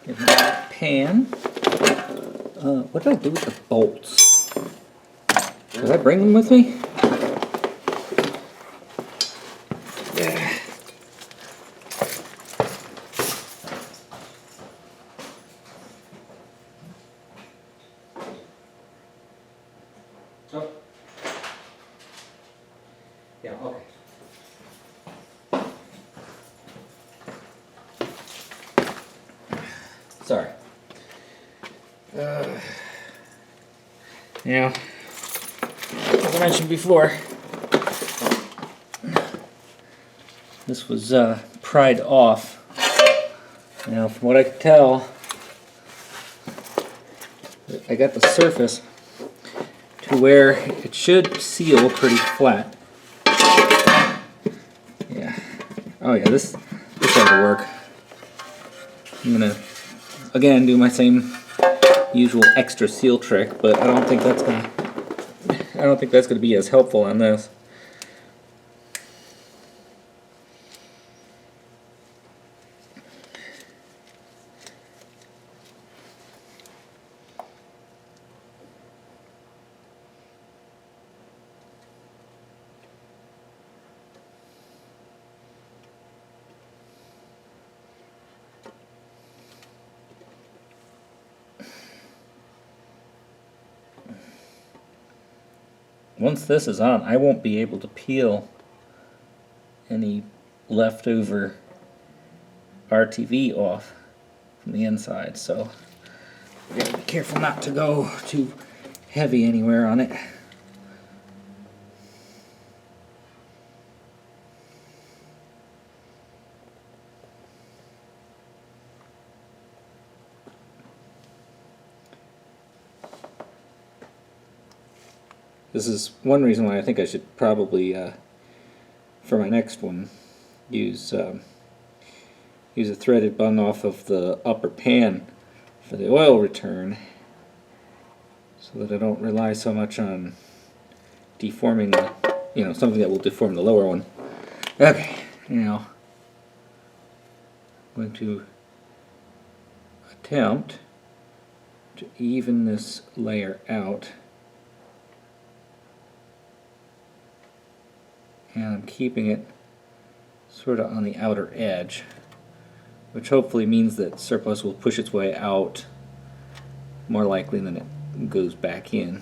Get my pan. What did I do with the bolts? Did I bring them with me? Yeah. Oh. Yeah, okay. Sorry. Now, as I mentioned before, this was pried off. Now, from what I could tell, I got the surface to where it should seal pretty flat. Yeah. Oh yeah, this ought to work. I'm gonna again do my same usual extra seal trick, but I don't think that's gonna be as helpful on this. Once this is on, I won't be able to peel any leftover RTV off from the inside, so we gotta be careful not to go too heavy anywhere on it. This is one reason why I think I should probably, for my next one, use a threaded bung off of the upper pan for the oil return, so that I don't rely so much on deforming the, something that will deform the lower one. Okay, now I'm going to attempt to even this layer out. And I'm keeping it sort of on the outer edge, which hopefully means that surplus will push its way out more likely than it goes back in.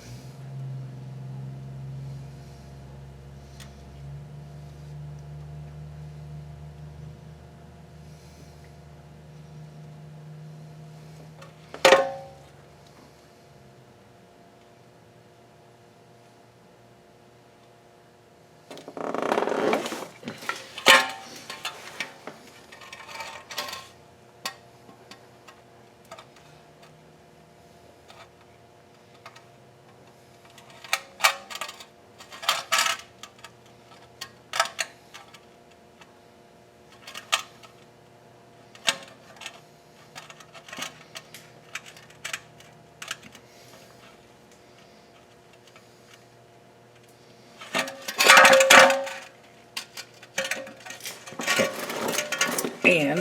And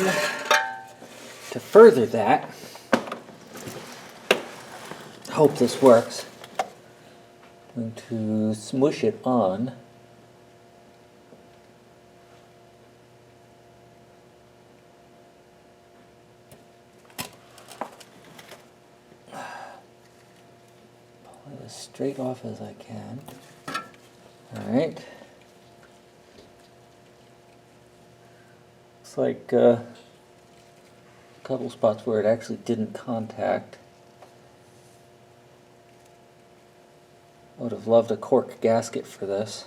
to further that, hope this works, I'm going to smush it on pull it as straight off as I can. Alright. Looks like a couple spots where it actually didn't contact. I would have loved a cork gasket for this.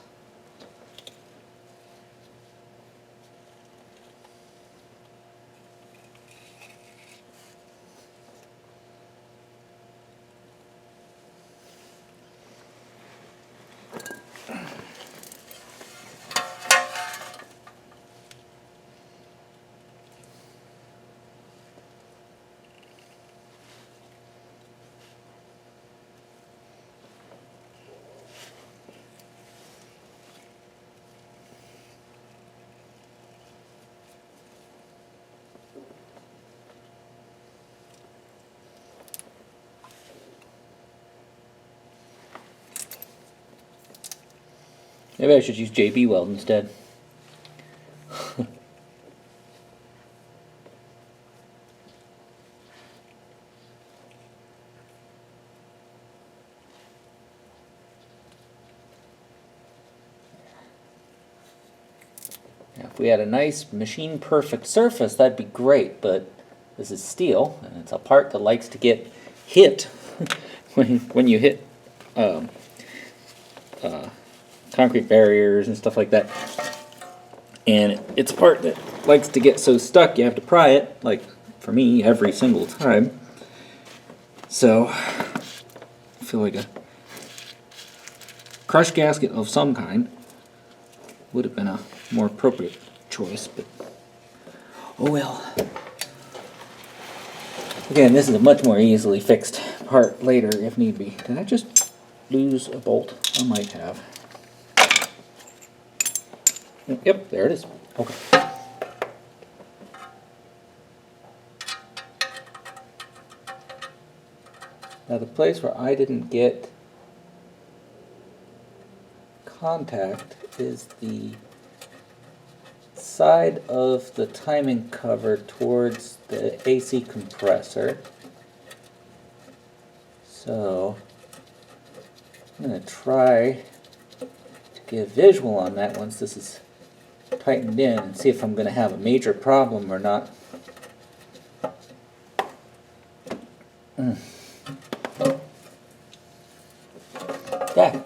Maybe I should use JB Weld instead. Now, if we had a nice machine perfect surface, that'd be great, but this is steel, and it's a part that likes to get hit when you hit concrete barriers and stuff like that. And it's a part that likes to get so stuck you have to pry it, like for me, every single time. So I feel like a crush gasket of some kind would have been a more appropriate choice, but oh well. Again, this is a much more easily fixed part later if need be. Did I just lose a bolt? I might have. Yep, there it is. Okay. Now the place where I didn't get contact is the side of the timing cover towards the AC compressor. So I'm going to try to get a visual on that once this is tightened in and see if I'm going to have a major problem or not. Yeah.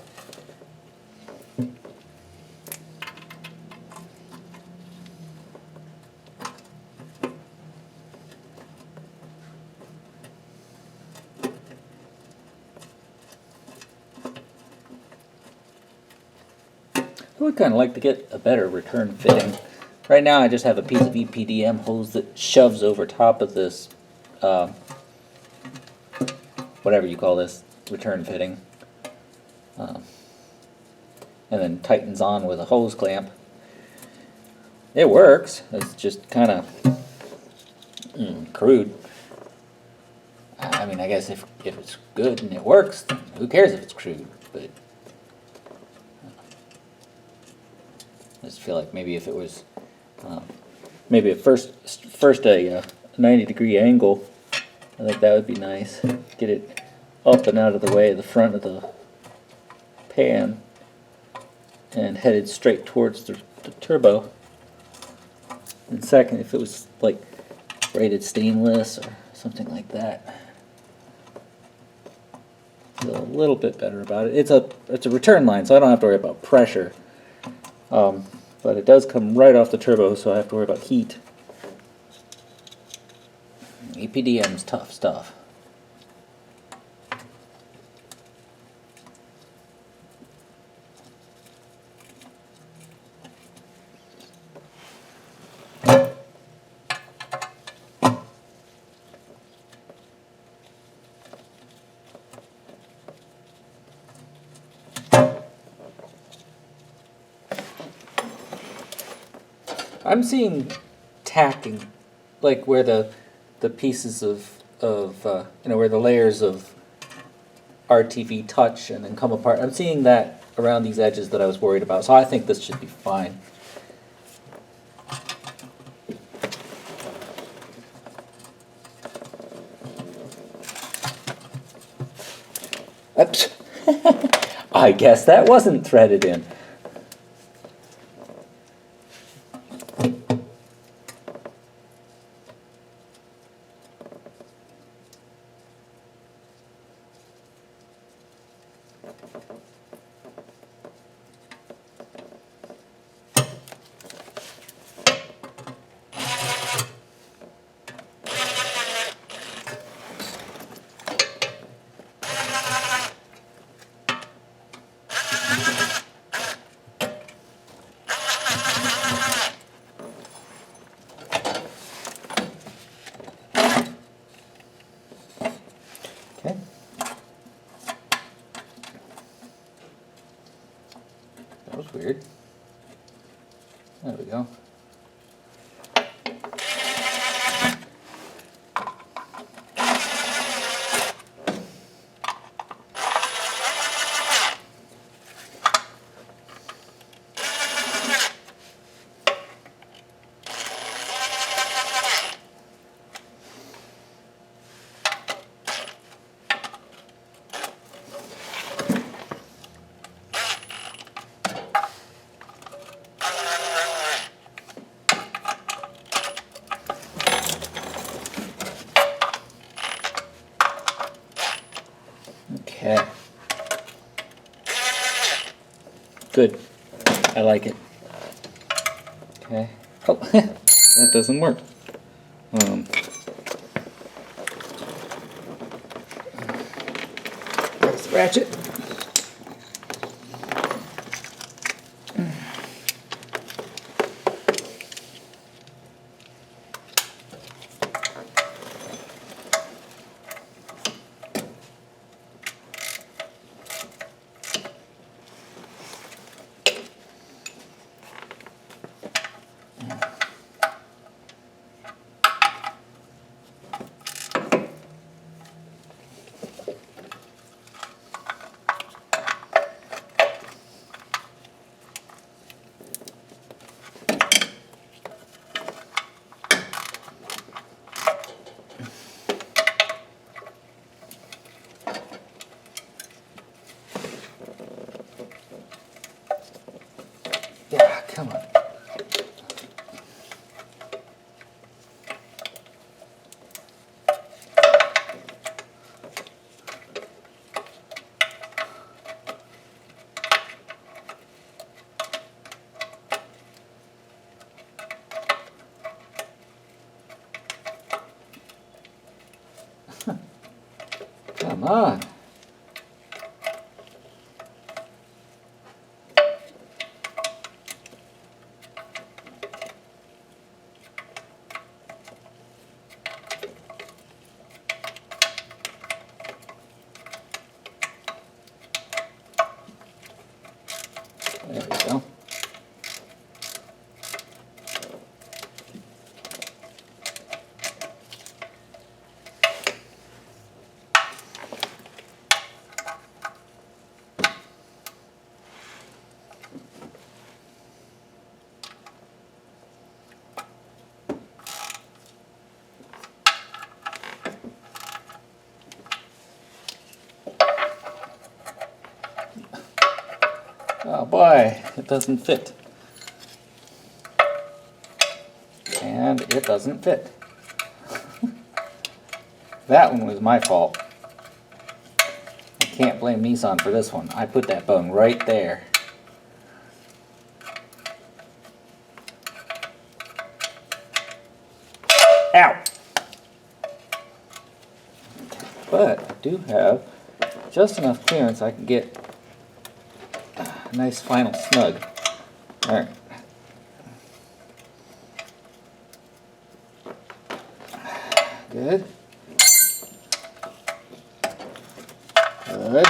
I would kind of like to get a better return fitting. Right now I just have a piece of EPDM hose that shoves over top of this, whatever you call this, return fitting. And then tightens on with a hose clamp. It works, it's just kind of crude. I mean, I guess if it's good and it works, then who cares if it's crude? But I just feel like maybe if it was maybe at first a 90-degree angle, I think that would be nice. Get it up and out of the way of the front of the pan and headed straight towards the turbo. And second, if it was like braided stainless or something like that, feel a little bit better about it. It's a return line, so I don't have to worry about pressure. But it does come right off the turbo, so I have to worry about heat. EPDM's tough stuff. I'm seeing tacking, like where the pieces of where the layers of RTV touch and then come apart. I'm seeing that around these edges that I was worried about, so I think this should be fine. Oops. I guess that wasn't threaded in. Okay. That was weird. There we go. good. I like it. Okay. Oh, that doesn't work. There's the ratchet. Yeah, come on. Come on. There we go. Oh boy, it doesn't fit. And it doesn't fit. That one was my fault. I can't blame Nissan for this one. I put that bone right there. Ow! But I do have just enough clearance I can get a nice final snug. Alright. Good. Good.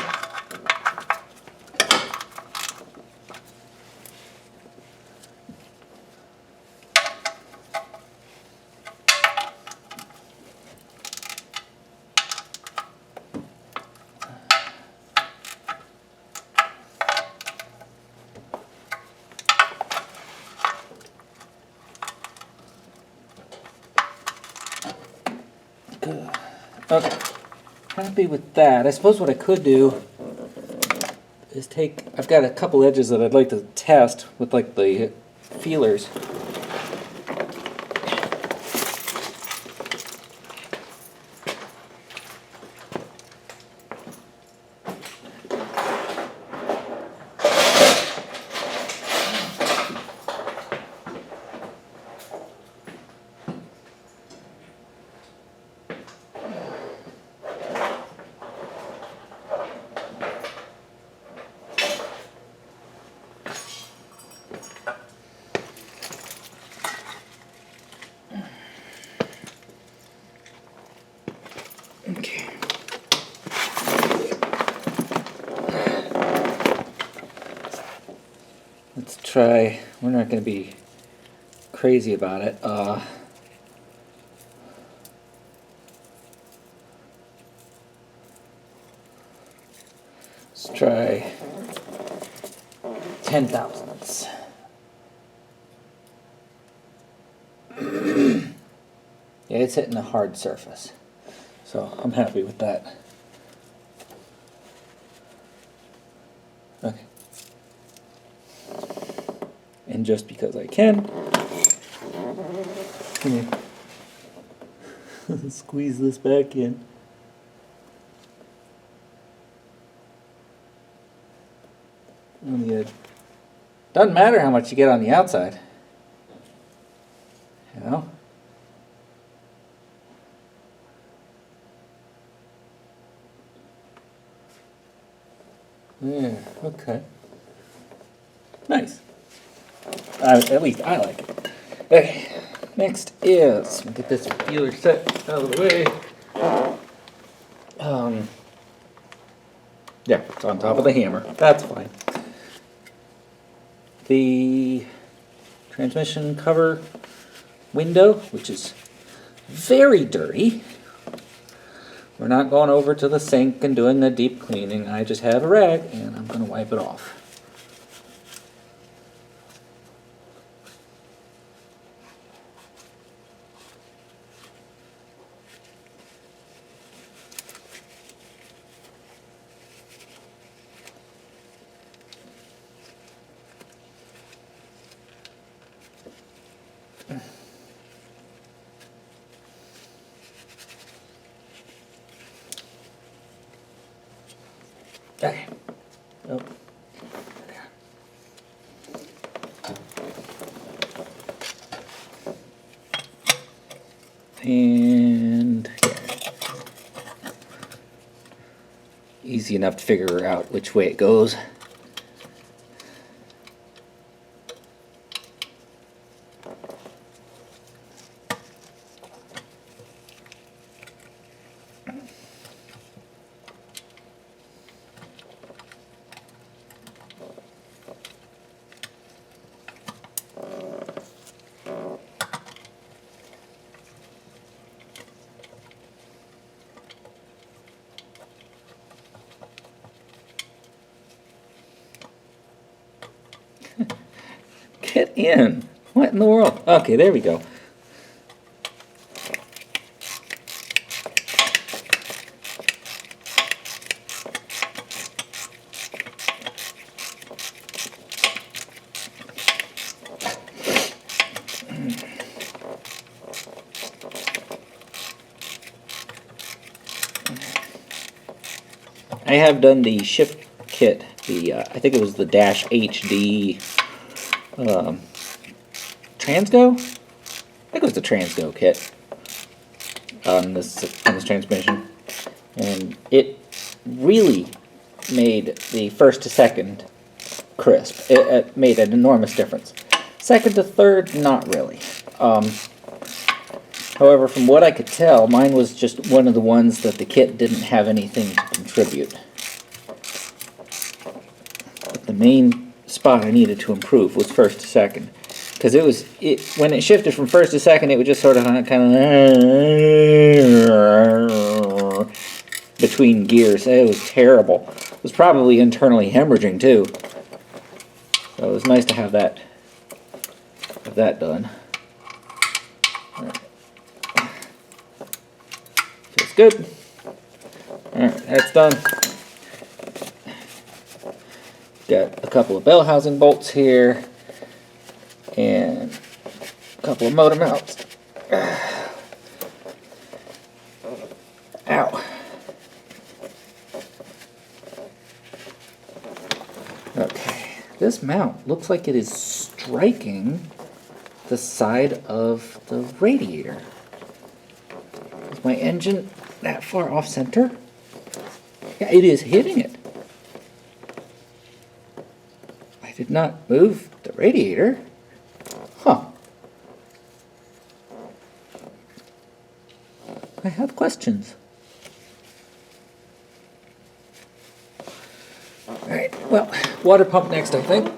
Good. Okay. Happy with that. I suppose what I could do is I've got a couple edges that I'd like to test with like the feelers. Okay. Let's try. We're not going to be crazy about it. Let's try 10 thousandths. Yeah, it's hitting a hard surface, so I'm happy with that. Okay. And just because I can, squeeze this back in. On the edge. Doesn't matter how much you get on the outside. You know? Yeah, okay. Nice. At least I like it. Okay, next is, get this feeler set out of the way. Yeah, it's on top of the hammer. That's fine. The transmission cover window, which is very dirty. We're not going over to the sink and doing a deep cleaning. I just have a rag and I'm going to wipe it off. Okay. Oh. And yeah. Easy enough to figure out which way it goes. Get in. What in the world? Okay, there we go. I have done the shift kit, I think it was the Dash HD Transgo? I think it was the Transgo kit on this transmission. And it really made the first to second crisp. It made an enormous difference. Second to third, not really. However, from what I could tell, mine was just one of the ones that the kit didn't have anything to contribute. But the main spot I needed to improve was first to second. Because when it shifted from first to second, it would just sort of kind of between gears. It was terrible. It was probably internally hemorrhaging too. So it was nice to have that done. Feels good. Alright, that's done. Got a couple of bell housing bolts here and a couple of motor mounts. Ow. Okay, this mount looks like it is striking the side of the radiator. Is my engine that far off center? Yeah, it is hitting it. I did not move the radiator. Huh. I have questions. Alright, well, water pump next, I think.